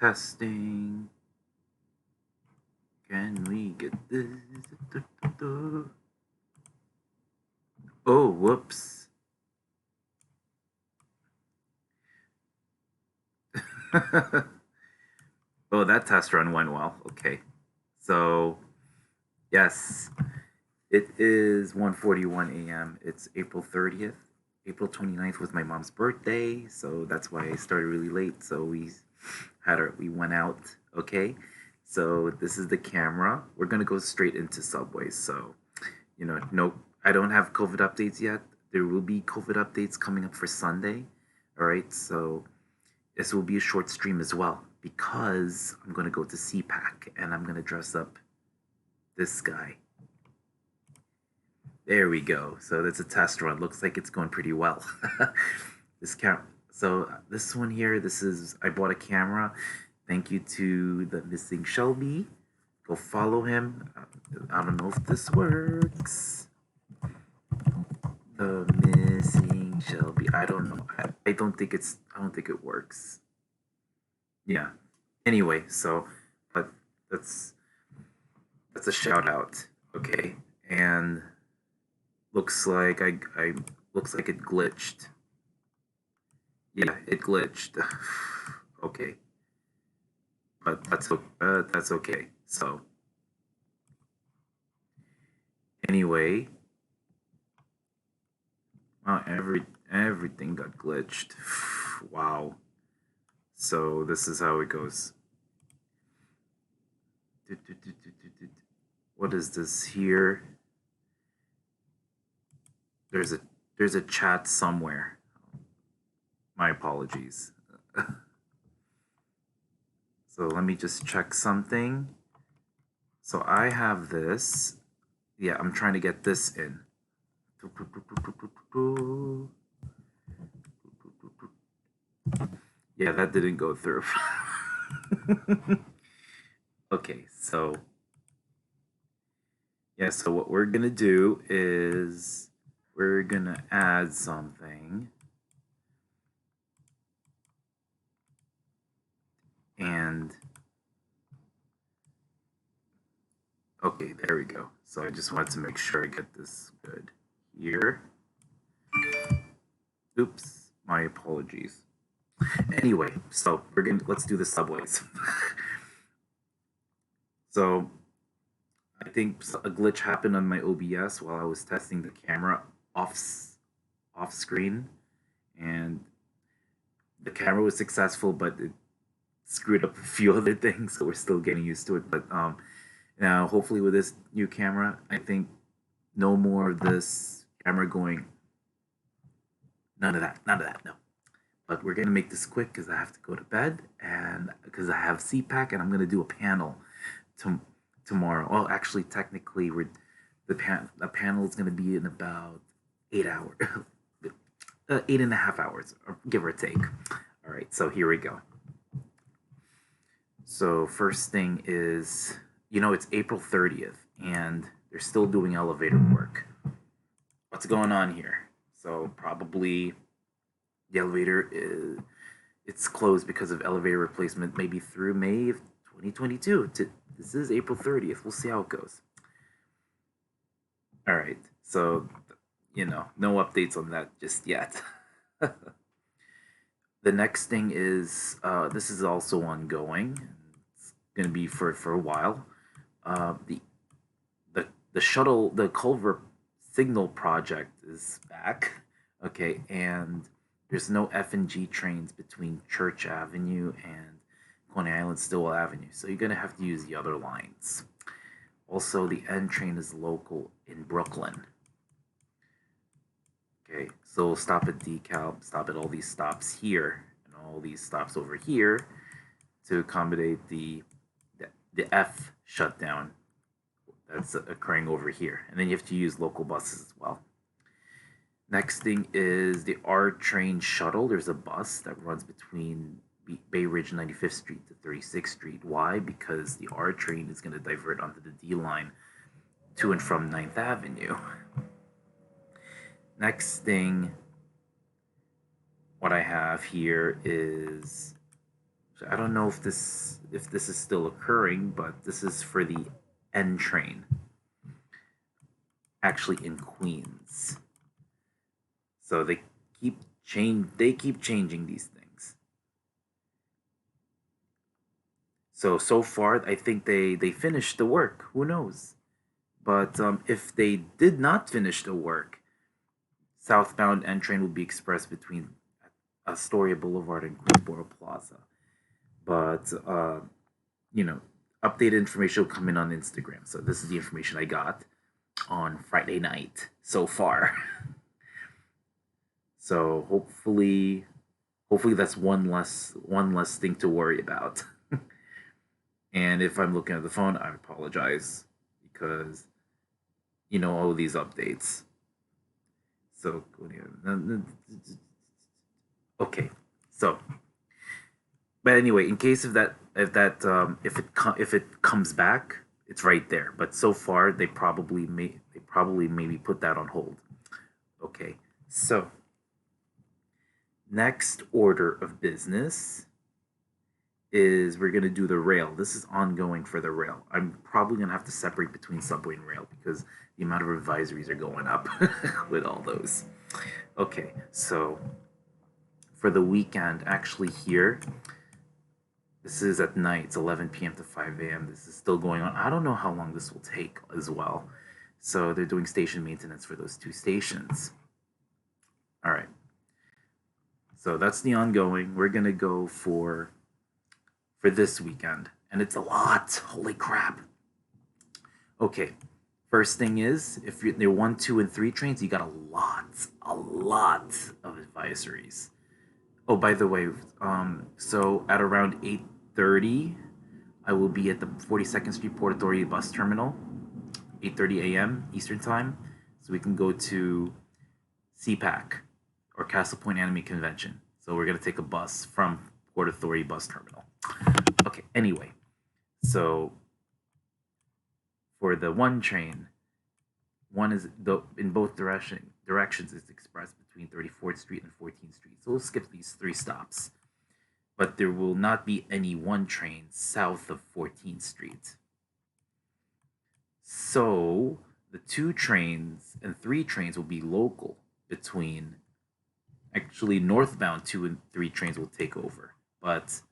Testing. Can we get this? Oh, whoops. Oh, that test run went well. Okay. So, yes, it is 1:41 a.m. It's April 30th. April 29th was my mom's birthday, so that's why I started really late. So we went out, okay? So this is the camera. We're gonna go straight into Subway. So, no, I don't have COVID updates yet. There will be COVID updates coming up for Sunday. All right, so this will be a short stream as well because I'm gonna go to CPAC and I'm gonna dress up this guy. There we go. So that's a test run. Looks like it's going pretty well. So this one here, I bought a camera. Thank you to the missing Shelby. Go follow him. I don't know if this works. The missing Shelby. I don't know. I don't think it works. Yeah. Anyway, but that's a shout out. Okay. And looks like looks like it glitched. Yeah, it glitched. Okay. But that's okay. So anyway, wow, everything got glitched. Wow. So this is how it goes. What is this here? There's a chat somewhere. My apologies. So let me just check something. So I have this. Yeah, I'm trying to get this in. Yeah, that didn't go through. Okay, so yeah, so what we're gonna do is we're gonna add something. And okay, there we go. So I just wanted to make sure I get this good here. Oops, my apologies. Anyway, so let's do the subways. So I think a glitch happened on my OBS while I was testing the camera off screen, and the camera was successful, but it screwed up a few other things. So we're still getting used to it. But now hopefully with this new camera, I think no more of this camera going. None of that. No. But we're gonna make this quick because I have to go to bed and because I have CPAC and I'm gonna do a panel tomorrow. Well, actually, technically, the panel is gonna be in about 8 hours, 8.5 hours, or give or take. All right, so here we go. So first thing is, it's April 30th and they're still doing elevator work. What's going on here? So probably the elevator it's closed because of elevator replacement, maybe through May of 2022. This is April 30th. We'll see how it goes. All right. So, no updates on that just yet. The next thing is this is also ongoing. It's going to be for a while. The shuttle, the culvert signal project is back. Okay, and there's no F&G trains between Church Avenue and Coney Island Stillwell Avenue, so you're gonna have to use the other lines. Also, the N train is local in Brooklyn. Okay, so we'll stop at DeKalb, stop at all these stops here, and all these stops over here to accommodate the F shutdown that's occurring over here. And then you have to use local buses as well. Next thing is the R Train Shuttle. There's a bus that runs between Bay Ridge 95th Street to 36th Street. Why? Because the R train is going to divert onto the D line to and from 9th Avenue. Next thing, what I have here is I don't know if this is still occurring, but this is for the N train, actually in Queens. So they keep changing these things. So far, I think they finished the work. Who knows? But if they did not finish the work, southbound N train will be expressed between Astoria Boulevard and Queensboro Plaza. But you know, updated information will come in on Instagram. So this is the information I got on Friday night so far. So hopefully that's one less thing to worry about. And if I'm looking at the phone, I apologize because all these updates. So okay, so but anyway, in case of that, if it comes back, it's right there. But so far, they probably maybe put that on hold. Okay, so next order of business is we're gonna do the rail. This is ongoing for the rail. I'm probably gonna have to separate between subway and rail because the amount of advisories are going up with all those. Okay, so for the weekend, actually here, this is at night. It's 11 p.m. to 5 a.m. This is still going on. I don't know how long this will take as well. So they're doing station maintenance for those two stations. All right. So that's the ongoing. We're gonna go for this weekend, and it's a lot. Holy crap. Okay. First thing is, if you're 1, 2, and 3 trains, you got a lot of advisories. Oh, by the way, so at around 8:30, I will be at the 42nd Street Port Authority bus terminal, 8:30 a.m. Eastern Time, so we can go to CPAC or Castle Point Anime Convention. So we're gonna take a bus from Port Authority bus terminal. Okay. Anyway, so for the one train, one is in both directions is expressed between 34th Street and 14th Street. So we'll skip these 3 stops. But there will not be any one train south of 14th Street. So the 2 trains and 3 trains will be local between. Actually, northbound 2 and 3 trains will take over. But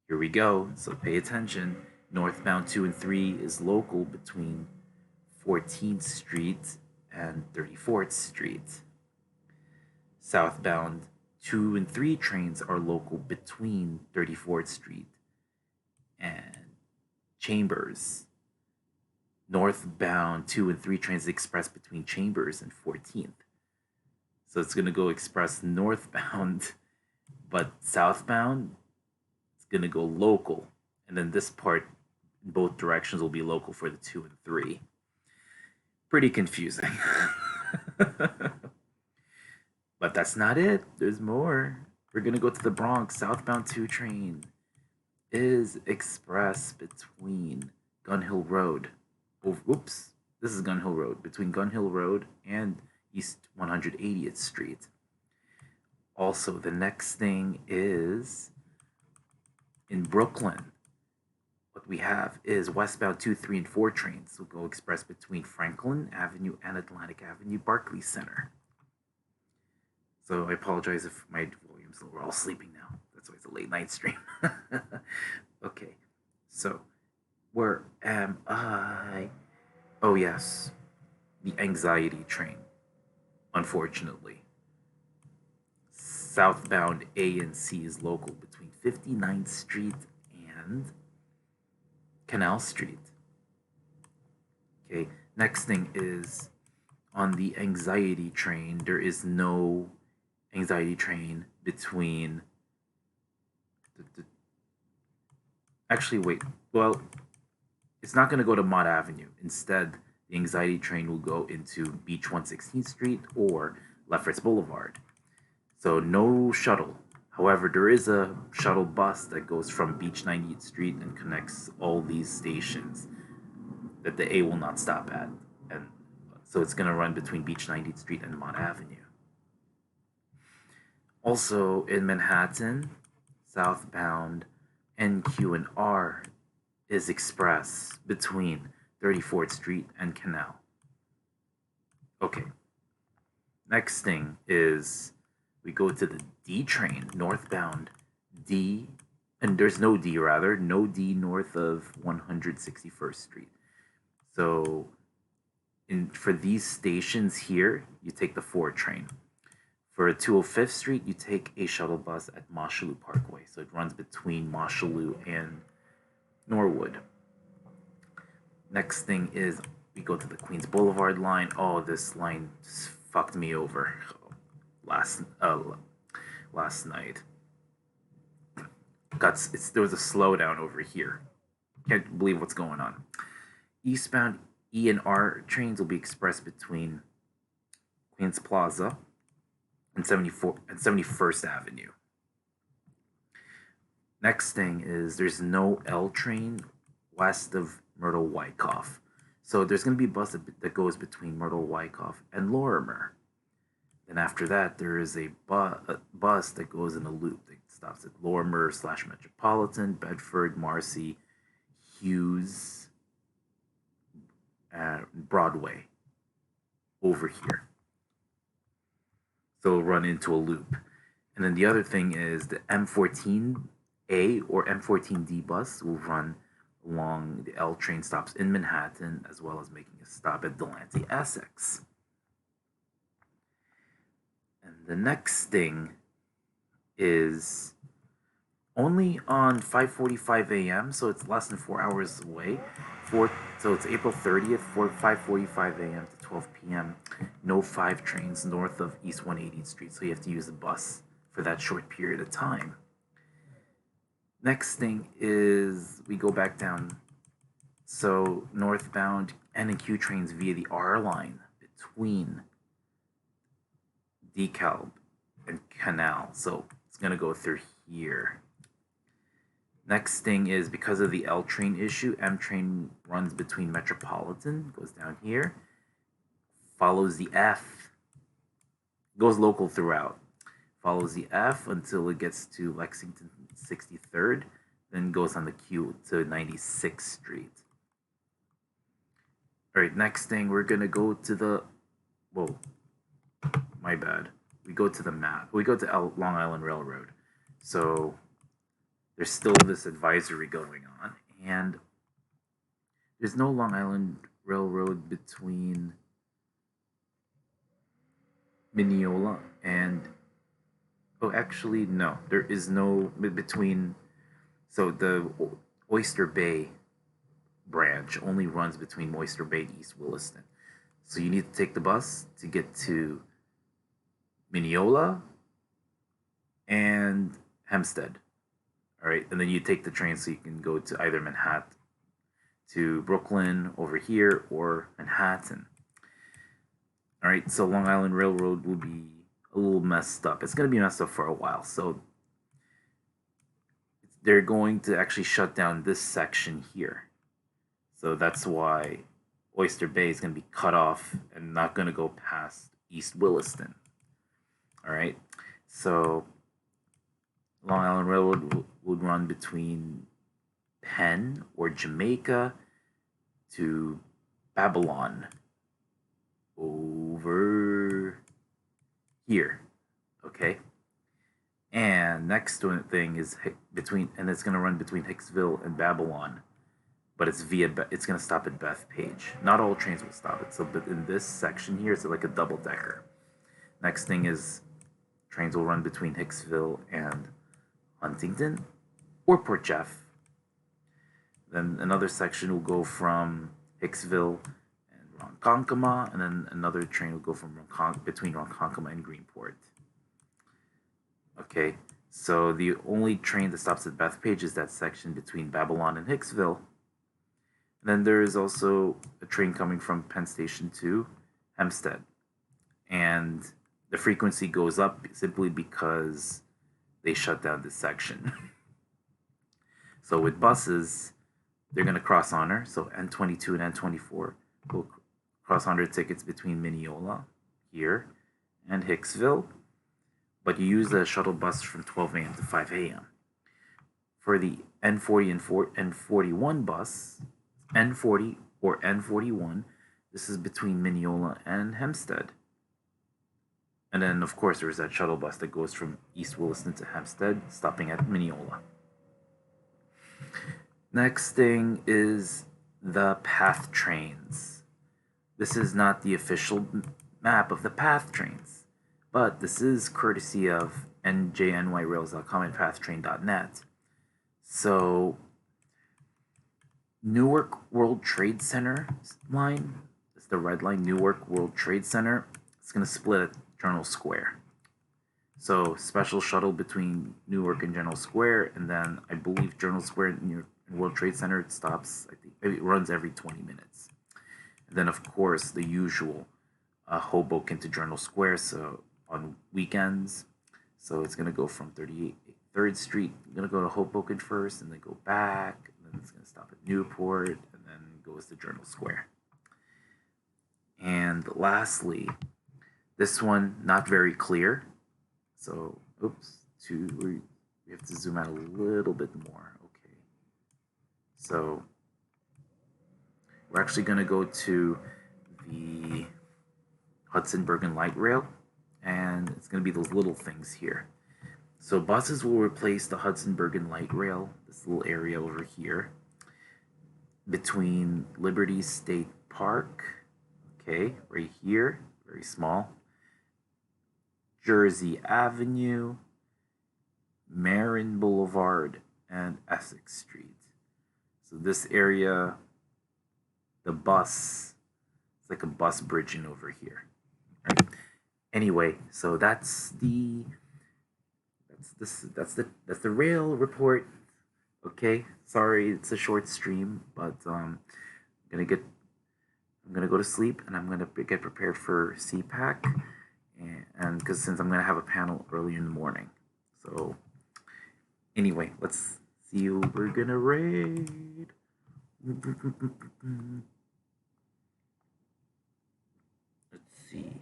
here we go. So pay attention. Northbound 2 and 3 is local between 14th Street and 34th Street. Southbound 2 and 3 trains are local between 34th Street and Chambers. Northbound 2 and 3 trains express between Chambers and 14th. So it's going to go express northbound, but southbound, it's going to go local. And then this part in both directions will be local for the 2 and 3. Pretty confusing. But that's not it. There's more. We're going to go to the Bronx. Southbound 2 train is express between Gun Hill Road. Oops. This is Gun Hill Road. Between Gun Hill Road and East 180th Street. Also, the next thing is in Brooklyn. What we have is westbound 2, 3, and 4 trains will go express between Franklin Avenue and Atlantic Avenue, Barclays Center. So I apologize if my volumes we're all sleeping now. That's why it's a late night stream. Okay, so where am I? Oh yes, the anxiety train. Unfortunately, southbound A and C is local between 59th Street and Canal Street. Okay, next thing is on the anxiety train, there is no anxiety train between. Actually, wait. Well, it's not going to go to Mott Avenue. Instead, the anxiety train will go into Beach 116th Street or Lefferts Boulevard. So no shuttle. However, there is a shuttle bus that goes from Beach 90th Street and connects all these stations that the A will not stop at. And so it's going to run between Beach 90th Street and Mott Avenue. Also in Manhattan, southbound NQ and R is express between 34th Street and Canal. Okay. Next thing is we go to the D train, northbound D, and there's no D rather, no D north of 161st Street. So for these stations here, you take the 4 train. For 205th Street, you take a shuttle bus at Mosholu Parkway. So it runs between Mosholu and Norwood. Next thing is we go to the Queens Boulevard line. Oh, this line just fucked me over last night. There was a slowdown over here. Can't believe what's going on. Eastbound E and R trains will be express between Queens Plaza and 71st Avenue. Next thing is there's no L train west of Myrtle Wyckoff. So there's going to be a bus that goes between Myrtle Wyckoff and Lorimer. Then after that, there is a bus that goes in a loop that stops at Lorimer / Metropolitan, Bedford, Marcy, Hughes, Broadway over here. So it'll run into a loop. And then the other thing is the M14A or M14D bus will run along the L train stops in Manhattan, as well as making a stop at Delancey, Essex. And the next thing is only on 5:45 a.m., so it's less than 4 hours away. So it's April 30th, 5:45 a.m. to 12 p.m. No 5 trains north of East 180th Street, so you have to use the bus for that short period of time. Next thing is we go back down. So northbound N and Q trains via the R line between DeKalb and Canal. So it's going to go through here. Next thing is because of the L train issue, M train runs between Metropolitan, goes down here, follows the F, goes local throughout, follows the F until it gets to Lexington 63rd, then goes on the Q to 96th Street. All right, next thing we're gonna go to the, whoa, my bad. We go to the map. We go to Long Island Railroad. So there's still this advisory going on, and there's no Long Island Railroad between Mineola and, oh, actually, no, there is no between, so the Oyster Bay branch only runs between Oyster Bay and East Williston. So you need to take the bus to get to Mineola and Hempstead. All right, and then you take the train so you can go to either Manhattan, to Brooklyn over here, or Manhattan. All right, so Long Island Railroad will be a little messed up. It's going to be messed up for a while. So they're going to actually shut down this section here. So that's why Oyster Bay is going to be cut off and not going to go past East Williston. All right, so Long Island Railroad would run between Penn or Jamaica to Babylon over here, okay? And next thing is and it's going to run between Hicksville and Babylon, but it's going to stop at Bethpage. Not all trains will stop it. So but in this section here, it's like a double decker. Next thing is trains will run between Hicksville and Huntington or Port Jeff. Then another section will go from Hicksville and Ronkonkoma, and then another train will go from between Ronkonkoma and Greenport. Okay, so the only train that stops at Bethpage is that section between Babylon and Hicksville. And then there is also a train coming from Penn Station to Hempstead, and the frequency goes up simply because they shut down this section. So with buses, they're going to cross honor. So N22 and N24 will cross honor tickets between Mineola here and Hicksville, but you use a shuttle bus from 12 a.m. to 5 a.m. for the N40 and N41 bus, N40 or N41, this is between Mineola and Hempstead. And then, of course, there's that shuttle bus that goes from East Williston to Hempstead, stopping at Mineola. Next thing is the path trains. This is not the official map of the path trains, but this is courtesy of njnyrails.com and pathtrain.net. So, Newark World Trade Center line, it's the red line, Newark World Trade Center. It's going to split at Journal Square. So, special shuttle between Newark and Journal Square, and then I believe Journal Square and World Trade Center, it stops, I think it runs every 20 minutes. And then, of course, the usual Hoboken to Journal Square, so on weekends. So it's going to go from 33rd Street, going to go to Hoboken first, and then go back, and then it's going to stop at Newport, and then goes to Journal Square. And lastly, this one, not very clear. So, we have to zoom out a little bit more. Okay. So, we're actually going to go to the Hudson Bergen Light Rail, and it's going to be those little things here. So buses will replace the Hudson Bergen Light Rail, this little area over here, between Liberty State Park, okay, right here, very small, Jersey Avenue, Marin Boulevard, and Essex Street. So this area, the bus, it's like a bus bridging over here. Right? Anyway, so that's the rail report. Okay, sorry it's a short stream, but I'm gonna go to sleep and I'm gonna get prepared for CPAC, and because since I'm gonna have a panel early in the morning. So anyway, let's see who we're gonna raid. Let's see.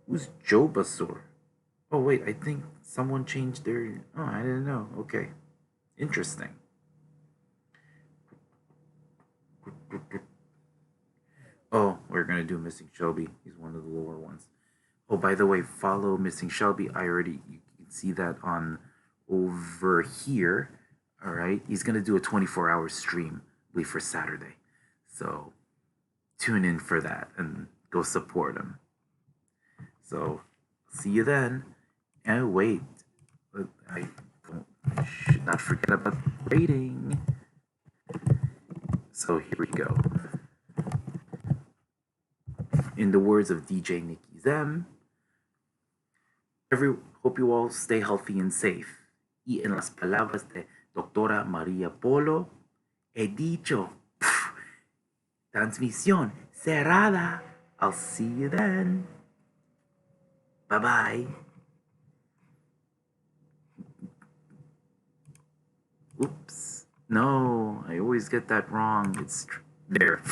Who's Joe Basur? Oh wait, I think someone changed their. Oh, I didn't know. Okay, interesting. Oh, we're gonna do Missing Shelby. He's one of the lower ones. Oh, by the way, follow Missing Shelby. You can see that on over here. All right, he's gonna do a 24-hour stream, I believe, for Saturday. So tune in for that and go support him. So see you then. And wait, I should not forget about rating. So here we go. In the words of DJ Nicky Zem, hope you all stay healthy and safe. Y en las palabras de Doctora María Polo, he dicho, transmisión cerrada. I'll see you then. Bye-bye. Oops. No, I always get that wrong. It's there.